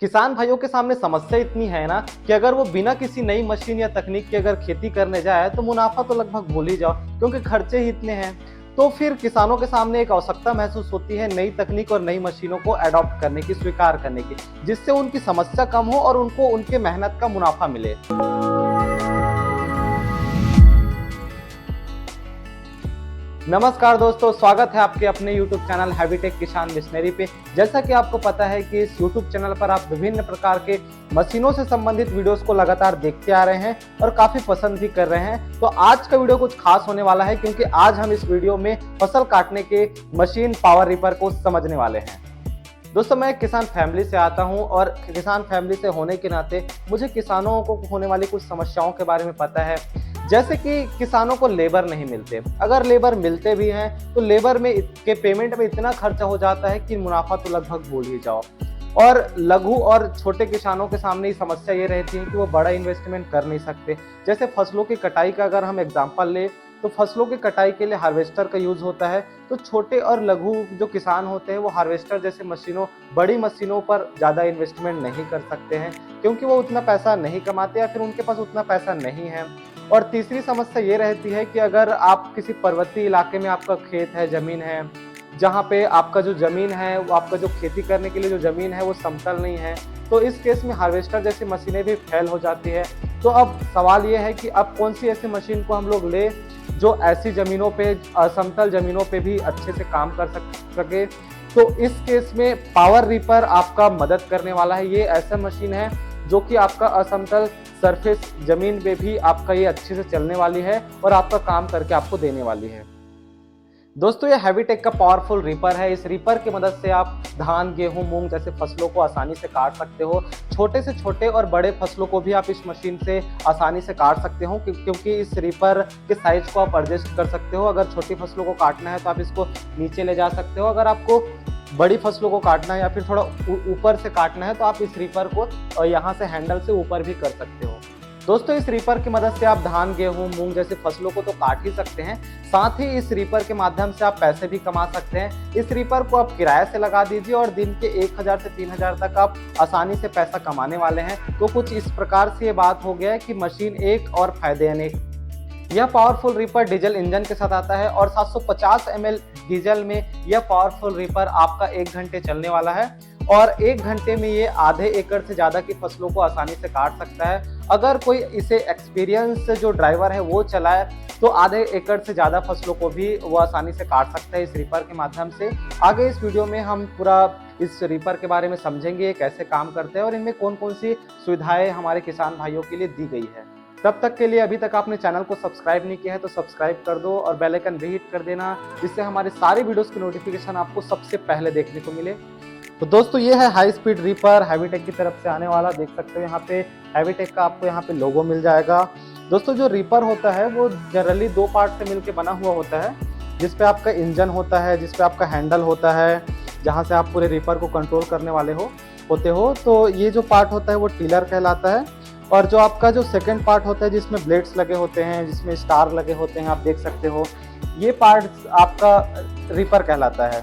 किसान भाइयों के सामने समस्या इतनी है ना कि अगर वो बिना किसी नई मशीन या तकनीक के अगर खेती करने जाए तो मुनाफा तो लगभग भूल ही जाओ, क्योंकि खर्चे ही इतने हैं। तो फिर किसानों के सामने एक आवश्यकता महसूस होती है नई तकनीक और नई मशीनों को अडॉप्ट करने की, स्वीकार करने की, जिससे उनकी समस्या कम हो और उनको उनके मेहनत का मुनाफा मिले। नमस्कार दोस्तों, स्वागत है आपके अपने YouTube चैनल हैवीटेक किसान मिशनरी पे। जैसा कि आपको पता है कि इस YouTube चैनल पर आप विभिन्न प्रकार के मशीनों से संबंधित वीडियोस को लगातार देखते आ रहे हैं और काफी पसंद भी कर रहे हैं। तो आज का वीडियो कुछ खास होने वाला है, क्योंकि आज हम इस वीडियो में फसल काटने के मशीन पावर रीपर को समझने वाले हैं। दोस्तों, मैं किसान फैमिली से आता हूं और किसान फैमिली से होने के नाते मुझे किसानों को होने वाली कुछ समस्याओं के बारे में पता है। जैसे कि किसानों को लेबर नहीं मिलते, अगर लेबर मिलते भी हैं तो लेबर में के पेमेंट में इतना खर्चा हो जाता है कि मुनाफा तो लगभग भूल ही जाओ। और लघु और छोटे किसानों के सामने समस्या ये रहती है कि वो बड़ा इन्वेस्टमेंट कर नहीं सकते। जैसे फसलों की कटाई का अगर हम एग्जांपल ले तो फसलों की कटाई के लिए हार्वेस्टर का यूज होता है। तो छोटे और लघु जो किसान होते हैं वो हार्वेस्टर जैसे मशीनों, बड़ी मशीनों पर ज़्यादा इन्वेस्टमेंट नहीं कर सकते हैं, क्योंकि वो उतना पैसा नहीं कमाते या फिर उनके पास उतना पैसा नहीं है। और तीसरी समस्या ये रहती है कि अगर आप किसी पर्वतीय इलाके में आपका खेत है, ज़मीन है, जहाँ पे आपका जो ज़मीन है, वो आपका जो खेती करने के लिए जो ज़मीन है वो समतल नहीं है, तो इस केस में हार्वेस्टर जैसी मशीनें भी फेल हो जाती है। तो अब सवाल ये है कि अब कौन सी ऐसी मशीन को हम लोग ले जो ऐसी ज़मीनों पे, असमतल ज़मीनों पे भी अच्छे से काम कर सके। तो इस केस में पावर रीपर आपका मदद करने वाला है। ये ऐसा मशीन है जो कि आपका असमतल सरफेस जमीन पे भी आपका ये अच्छे से चलने वाली है और आपका काम करके आपको देने वाली है। दोस्तों, ये हैवीटेक का पावरफुल रीपर है। इस रीपर की मदद से आप धान, गेहूं, मूंग जैसे फसलों को आसानी से काट सकते हो। छोटे से छोटे और बड़े फसलों को भी आप इस मशीन से आसानी से काट सकते हो, क्योंकि इस रीपर के साइज को आप एडजस्ट कर सकते हो। अगर छोटी फसलों को काटना है तो आप इसको नीचे ले जा सकते हो, अगर आपको बड़ी फसलों को काटना है या फिर थोड़ा ऊपर से काटना है तो आप इस रीपर को यहाँ से हैंडल से ऊपर भी कर सकते हो। दोस्तों, इस रीपर की मदद से आप धान, गेहूं, मूंग जैसे फसलों को तो काट ही सकते हैं, साथ ही इस रीपर के माध्यम से आप पैसे भी कमा सकते हैं। इस रीपर को आप किराए से लगा दीजिए और दिन के 1000 से 3000 तक आप आसानी से पैसा कमाने वाले हैं। तो कुछ इस प्रकार से ये बात हो गया है कि मशीन एक और फायदे अनेक। यह पावरफुल रीपर डीजल इंजन के साथ आता है और 750 ml डीजल में यह पावरफुल रीपर आपका 1 घंटे चलने वाला है और 1 घंटे में ये आधे एकड़ से ज़्यादा की फसलों को आसानी से काट सकता है। अगर कोई इसे एक्सपीरियंस जो ड्राइवर है वो चलाए तो आधे एकड़ से ज़्यादा फसलों को भी वो आसानी से काट सकता है इस रीपर के माध्यम से। आगे इस वीडियो में हम पूरा इस रीपर के बारे में समझेंगे, कैसे काम करते हैं और इनमें कौन कौन सी सुविधाएं हमारे किसान भाइयों के लिए दी गई है। तब तक के लिए अभी तक आपने चैनल को सब्सक्राइब नहीं किया है तो सब्सक्राइब कर दो और बेल आइकन भी हिट कर देना, जिससे हमारे सारे वीडियोस की नोटिफिकेशन आपको सबसे पहले देखने को मिले। तो दोस्तों, ये है हाई स्पीड रीपर हैवीटेक की तरफ से आने वाला। देख सकते हो यहाँ पे हैवीटेक का आपको यहाँ पे लोगो मिल जाएगा। दोस्तों, जो रीपर होता है वो जनरली 2 पार्ट से मिलकर बना हुआ होता है, जिसपे आपका इंजन होता है, जिसपे आपका हैंडल होता है, जहाँ से आप पूरे रीपर को कंट्रोल करने वाले होते हो। तो ये जो पार्ट होता है वो टिलर कहलाता है। और जो आपका जो सेकंड पार्ट होता है जिसमें ब्लेड्स लगे होते हैं, जिसमें स्टार लगे होते हैं, आप देख सकते हो, ये पार्ट आपका रीपर कहलाता है।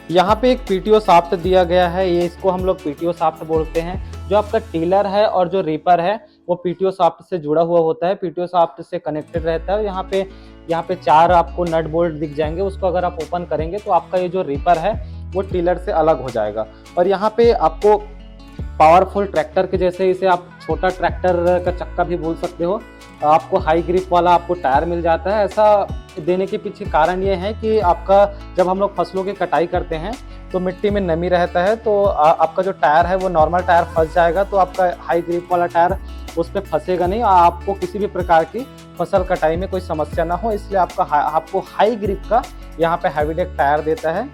यहाँ पे एक पीटीओ शाफ्ट दिया गया है, ये इसको हम लोग पीटीओ शाफ्ट बोलते हैं। जो आपका टिलर है और जो रीपर है वो पीटीओ शाफ्ट से जुड़ा हुआ होता है, पीटीओ शाफ्ट से कनेक्टेड रहता है। यहाँ पे 4 आपको नट बोल्ट दिख जाएंगे, उसको अगर आप ओपन करेंगे तो आपका ये जो रीपर है वो टिलर से अलग हो जाएगा। और यहाँ पे आपको पावरफुल ट्रैक्टर के जैसे, इसे आप छोटा ट्रैक्टर का चक्का भी बोल सकते हो, आपको हाई ग्रिप वाला आपको टायर मिल जाता है। ऐसा देने के पीछे कारण ये है कि आपका जब हम लोग फसलों की कटाई करते हैं तो मिट्टी में नमी रहता है, तो आपका जो टायर है वो नॉर्मल टायर फंस जाएगा, तो आपका हाई ग्रिप वाला टायर उस पर फंसेगा नहीं, आपको किसी भी प्रकार की फसल कटाई में कोई समस्या ना हो, इसलिए आपको हाई ग्रिप का यहाँ पे हैवीटेक टायर देता है।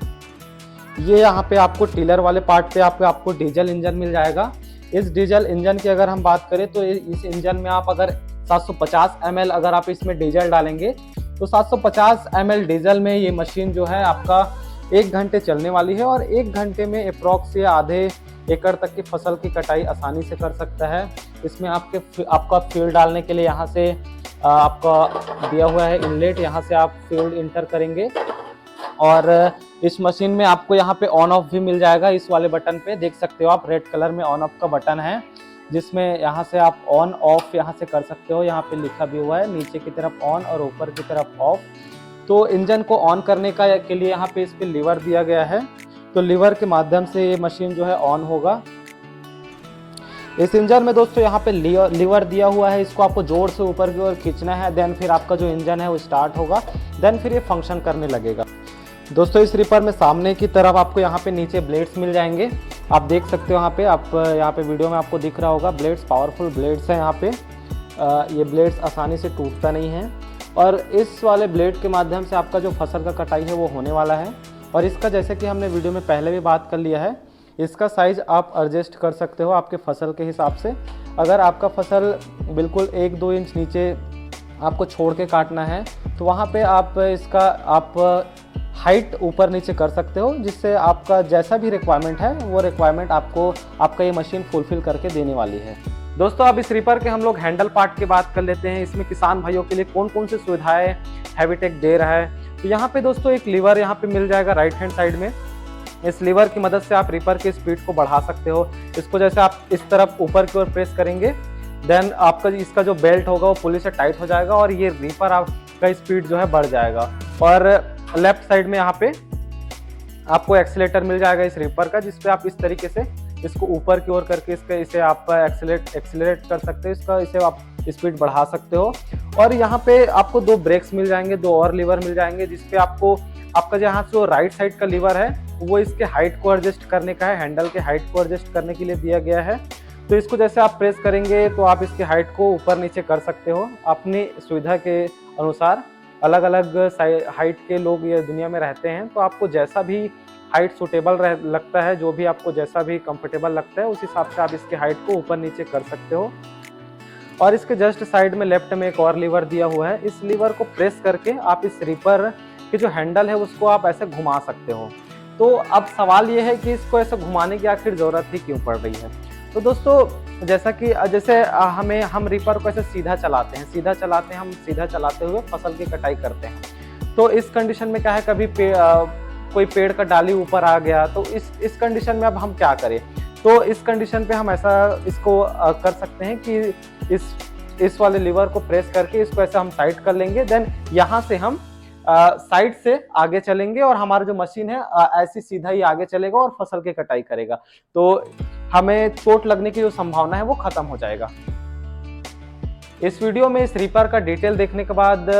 ये यहाँ पे आपको टिलर वाले पार्ट पे आपको डीजल इंजन मिल जाएगा। इस डीजल इंजन की अगर हम बात करें तो इस इंजन में आप अगर 750 ml अगर आप इसमें डीजल डालेंगे तो 750 ml डीजल में ये मशीन जो है आपका 1 घंटे चलने वाली है और 1 घंटे में अप्रॉक्स ये आधे एकड़ तक की फसल की कटाई आसानी से कर सकता है। इसमें आपका फ्यूल डालने के लिए यहाँ से आपका दिया हुआ है इनलेट, यहाँ से आप फ्यूल इंटर करेंगे और इस मशीन में आपको यहाँ पे ऑन ऑफ भी मिल जाएगा। इस वाले बटन पे देख सकते हो आप, रेड कलर में ऑन ऑफ का बटन है, जिसमें यहाँ से आप ऑन ऑफ यहाँ से कर सकते हो। यहाँ पे लिखा भी हुआ है, नीचे की तरफ ऑन और ऊपर की तरफ ऑफ। तो इंजन को ऑन करने का के लिए यहाँ पे इस पे लीवर दिया गया है, तो लीवर के माध्यम से ये मशीन जो है ऑन होगा। इस इंजन में दोस्तों यहाँ पे लीवर दिया हुआ है, इसको आपको जोर से ऊपर की ओर खींचना है, देन फिर आपका जो इंजन है वो स्टार्ट होगा, देन फिर ये फंक्शन करने लगेगा। दोस्तों इस रीपर में सामने की तरफ आपको यहाँ पे नीचे ब्लेड्स मिल जाएंगे, आप देख सकते हो। यहाँ पे वीडियो में आपको दिख रहा होगा ब्लेड्स, पावरफुल ब्लेड्स हैं यहाँ पे। ये ब्लेड्स आसानी से टूटता नहीं है, और इस वाले ब्लेड के माध्यम से आपका जो फसल का कटाई है वो होने वाला है। और इसका जैसे कि हमने वीडियो में पहले भी बात कर लिया है, इसका साइज़ आप एडजस्ट कर सकते हो आपके फसल के हिसाब से। अगर आपका फसल बिल्कुल 1-2 इंच नीचे आपको छोड़ के काटना है तो वहाँ पे आप इसका हाइट ऊपर नीचे कर सकते हो, जिससे आपका जैसा भी रिक्वायरमेंट है वो रिक्वायरमेंट आपको आपका ये मशीन फुलफिल करके देने वाली है। दोस्तों अब इस रीपर के हम लोग हैंडल पार्ट की बात कर लेते हैं। इसमें किसान भाइयों के लिए कौन कौन सी सुविधाएं हैवीटेक दे रहा है। तो यहाँ पे दोस्तों एक लीवर यहाँ पे मिल जाएगा राइट हैंड साइड में। इस लीवर की मदद से आप रीपर की स्पीड को बढ़ा सकते हो। इसको जैसे आप इस तरफ ऊपर की ओर प्रेस करेंगे, देन आपका इसका जो बेल्ट होगा वो पुली से टाइट हो जाएगा और ये रीपर आपका स्पीड जो है बढ़ जाएगा। और लेफ्ट साइड में यहाँ पे आपको एक्सीलेटर मिल जाएगा इस रीपर का, जिसपे आप इस तरीके से इसको ऊपर की ओर करके इसे आप एक्सीलरेट कर सकते हो, इसे आप स्पीड बढ़ा सकते हो। और यहाँ पे आपको 2 ब्रेक्स मिल जाएंगे, 2 और लीवर मिल जाएंगे, जिसपे आपका जहाँ से राइट साइड का लीवर है वो इसके हाइट को एडजस्ट करने का है, हैंडल के हाइट को एडजस्ट करने के लिए दिया गया है। तो इसको जैसे आप प्रेस करेंगे तो आप इसकी हाइट को ऊपर नीचे कर सकते हो अपनी सुविधा के अनुसार। अलग अलग हाइट के लोग ये दुनिया में रहते हैं, तो आपको जैसा भी हाइट सूटेबल लगता है, जो भी आपको जैसा भी कंफर्टेबल लगता है, उस हिसाब से आप इसकी हाइट को ऊपर नीचे कर सकते हो। और इसके जस्ट साइड में लेफ्ट में एक और लीवर दिया हुआ है। इस लीवर को प्रेस करके आप इस रीपर के जो हैंडल है उसको आप ऐसे घुमा सकते हो। तो अब सवाल ये है कि इसको ऐसे घुमाने की आखिर ज़रूरत ही क्यों पड़ रही है। तो दोस्तों जैसे हम रीपर को ऐसे सीधा चलाते हैं, हम सीधा चलाते हुए फसल की कटाई करते हैं। तो इस कंडीशन में क्या है, कभी कोई पेड़ का डाली ऊपर आ गया, तो इस कंडीशन में अब हम क्या करें। तो इस कंडीशन पे हम ऐसा इसको कर सकते हैं कि इस वाले लीवर को प्रेस करके इसको ऐसे हम साइड कर लेंगे, देन यहाँ से हम साइड से आगे चलेंगे और हमारा जो मशीन है ऐसी सीधा ही आगे चलेगा और फसल की कटाई करेगा। तो हमें चोट लगने की जो संभावना है वो खत्म हो जाएगा। इस वीडियो में इस रीपर का डिटेल देखने के बाद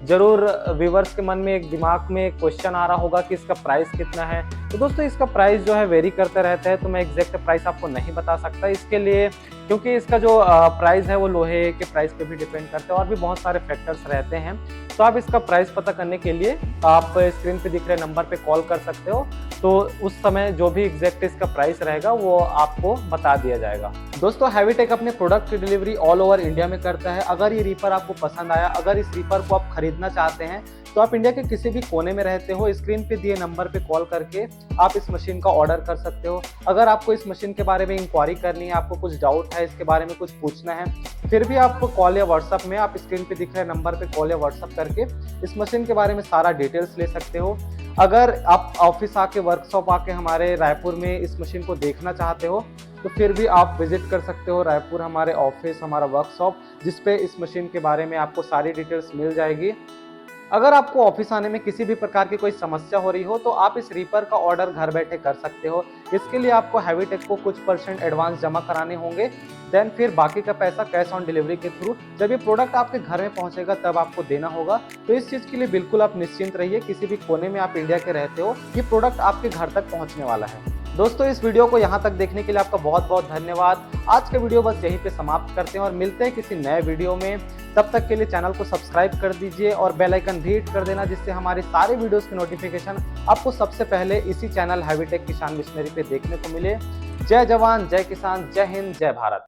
जरूर व्यूवर्स के मन में एक दिमाग में एक क्वेश्चन आ रहा होगा कि इसका प्राइस कितना है। तो दोस्तों इसका प्राइस जो है वेरी करता रहता है, तो मैं एग्जैक्ट प्राइस आपको नहीं बता सकता इसके लिए, क्योंकि इसका जो प्राइस है वो लोहे के प्राइस पे भी डिपेंड करता है और भी बहुत सारे फैक्टर्स रहते हैं। तो आप इसका प्राइस पता करने के लिए आप स्क्रीन पे दिख रहे नंबर पे कॉल कर सकते हो, तो उस समय जो भी एग्जैक्ट इसका प्राइस रहेगा वो आपको बता दिया जाएगा। दोस्तों हैवीटेक अपने प्रोडक्ट की डिलीवरी ऑल ओवर इंडिया में करता है। अगर ये रीपर आपको पसंद आया, अगर इस रीपर को आप खरीदना चाहते हैं, तो आप इंडिया के किसी भी कोने में रहते हो, स्क्रीन पे दिए नंबर पे कॉल करके आप इस मशीन का ऑर्डर कर सकते हो। अगर आपको इस मशीन के बारे में इंक्वायरी करनी है, आपको कुछ डाउट है, इसके बारे में कुछ पूछना है, फिर भी आपको कॉल या व्हाट्सएप में आप स्क्रीन पे दिख रहे नंबर पे कॉल या व्हाट्सएप करके इस मशीन के बारे में सारा डिटेल्स ले सकते हो। अगर आप ऑफिस आके, वर्कशॉप आके हमारे रायपुर में इस मशीन को देखना चाहते हो, तो फिर भी आप विजिट कर सकते हो रायपुर, हमारे ऑफिस, हमारा वर्कशॉप, जिसपे इस मशीन के बारे में आपको सारी डिटेल्स मिल जाएगी। अगर आपको ऑफिस आने में किसी भी प्रकार की कोई समस्या हो रही हो, तो आप इस रीपर का ऑर्डर घर बैठे कर सकते हो। इसके लिए आपको हैवीटेक को कुछ % एडवांस जमा कराने होंगे, देन फिर बाकी का पैसा कैश ऑन डिलीवरी के थ्रू जब ये प्रोडक्ट आपके घर में पहुंचेगा तब आपको देना होगा। तो इस चीज़ के लिए बिल्कुल आप निश्चिंत रहिए, किसी भी कोने में आप इंडिया के रहते हो, ये प्रोडक्ट आपके घर तक पहुँचने वाला है। दोस्तों इस वीडियो को यहाँ तक देखने के लिए आपका बहुत बहुत धन्यवाद। आज के वीडियो बस यहीं पे समाप्त करते हैं और मिलते हैं किसी नए वीडियो में। तब तक के लिए चैनल को सब्सक्राइब कर दीजिए और बेल आइकन भी हिट कर देना, जिससे हमारे सारे वीडियोस की नोटिफिकेशन आपको सबसे पहले इसी चैनल हैवीटेक किसान मिशनरी पे देखने को मिले। जय जवान, जय किसान, जय हिंद, जय भारत।